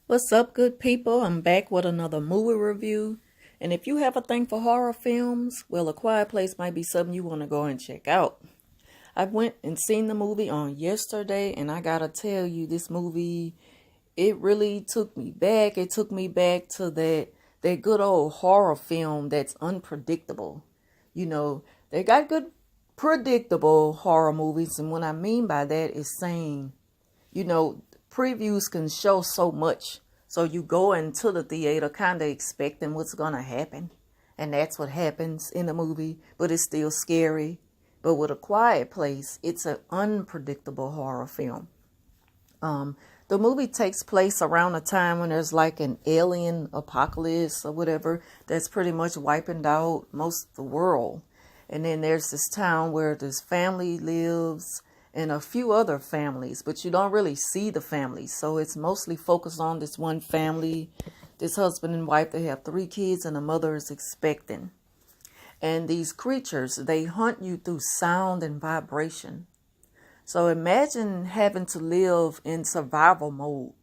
What's up, good people? I'm back with another movie review. And if you have a thing for horror films, well, A Quiet Place might be something you want to go and check out. I went and seen the movie on yesterday, and I gotta tell you, this movie, it really took me back. It took me back to that good old horror film that's unpredictable. You know, they got good predictable horror movies, and what I mean by that is saying, previews can show so much. So you go into the theater kind of expecting what's going to happen. And that's what happens in the movie, but it's still scary. But with A Quiet Place, it's an unpredictable horror film. The movie takes place around a time when there's like an alien apocalypse or whatever that's pretty much wiping out most of the world. And then there's this town where this family lives and a few other families, but you don't really see the families. So it's mostly focused on this one family, this husband and wife. They have 3 kids and a mother is expecting. And these creatures, they hunt you through sound and vibration. So imagine having to live in survival mode,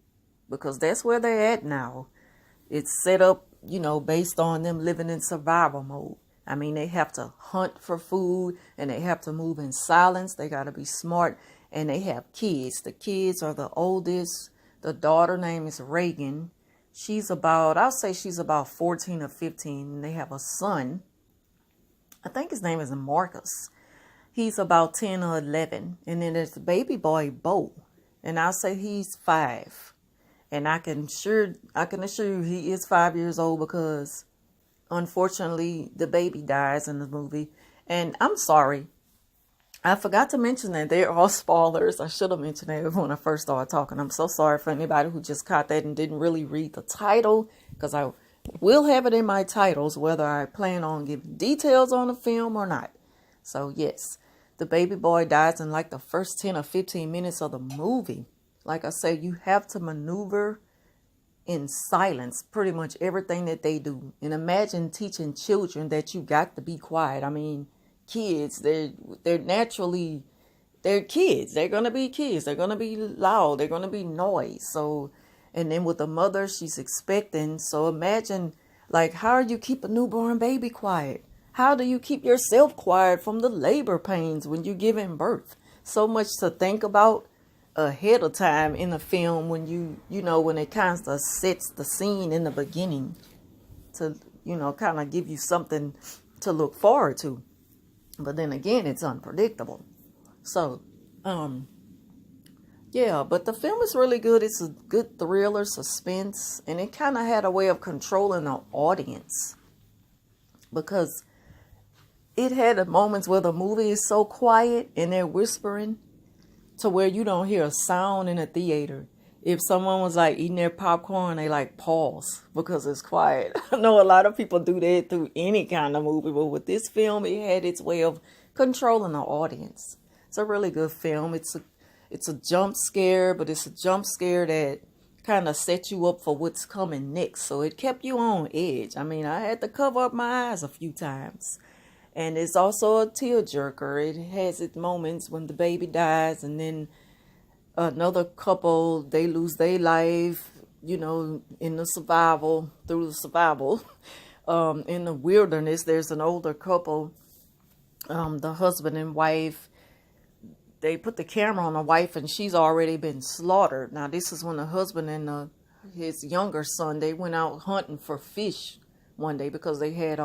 because that's where they're at now. It's set up, based on them living in survival mode. I mean, they have to hunt for food and they have to move in silence. They got to be smart, and they have kids. The kids are the oldest. The daughter name is Reagan. I'll say she's about 14 or 15. And they have a son. I think his name is Marcus. He's about 10 or 11. And then there's the baby boy, Beau. And I'll say he's 5. And I can assure you he is 5 years old, because unfortunately, the baby dies in the movie. And I'm sorry, I forgot to mention that they're all spoilers. I should have mentioned that when I first started talking. I'm so sorry for anybody who just caught that and didn't really read the title, because I will have it in my titles whether I plan on giving details on the film or not. So yes, the baby boy dies in like the first 10 or 15 minutes of the movie. Like I say, you have to maneuver in silence pretty much everything that they do. And imagine teaching children that you got to be quiet. I mean, kids, they're kids. They're gonna be kids. They're gonna be loud. They're gonna be noise. So, and then with the mother, she's expecting. So imagine, like, how do you keep a newborn baby quiet? How do you keep yourself quiet from the labor pains when you're giving birth? So much to think about ahead of time in the film, when when it kind of sets the scene in the beginning to, kind of give you something to look forward to. But then again, it's unpredictable. So, yeah, but the film is really good. It's a good thriller, suspense, and it kind of had a way of controlling the audience, because it had moments where the movie is so quiet and they're whispering to where you don't hear a sound in a theater. If someone was like eating their popcorn, they like pause because it's quiet. I know a lot of people do that through any kind of movie, but with this film, it had its way of controlling the audience. It's a really good film. It's a jump scare, but it's a jump scare that kind of set you up for what's coming next. So it kept you on edge. I mean, I had to cover up my eyes a few times. And it's also a tearjerker. It has its moments when the baby dies, and then another couple, they lose their life, in the survival, through the survival. In the wilderness, there's an older couple, the husband and wife. They put the camera on the wife, and she's already been slaughtered. Now, this is when the husband and his younger son, they went out hunting for fish one day because they had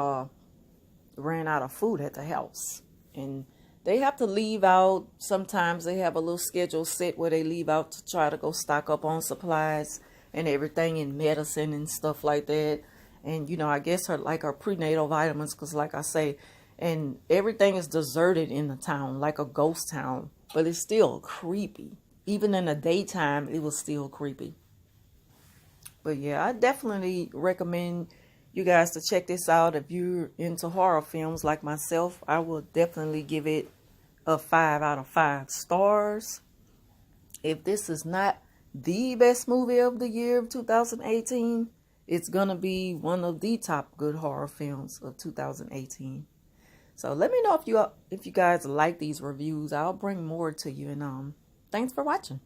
ran out of food at the house, and they have to leave out. Sometimes they have a little schedule set where they leave out to try to go stock up on supplies and everything, and medicine and stuff like that. And I guess her prenatal vitamins, because like I say, and everything is deserted in the town, like a ghost town, but it's still creepy. Even in the daytime, it was still creepy. But yeah, I definitely recommend you guys to check this out. If you're into horror films like myself, I will definitely give it a 5 out of 5 stars. If this is not the best movie of the year of 2018, it's gonna be one of the top good horror films of 2018. So let me know if you guys like these reviews. I'll bring more to you, and thanks for watching.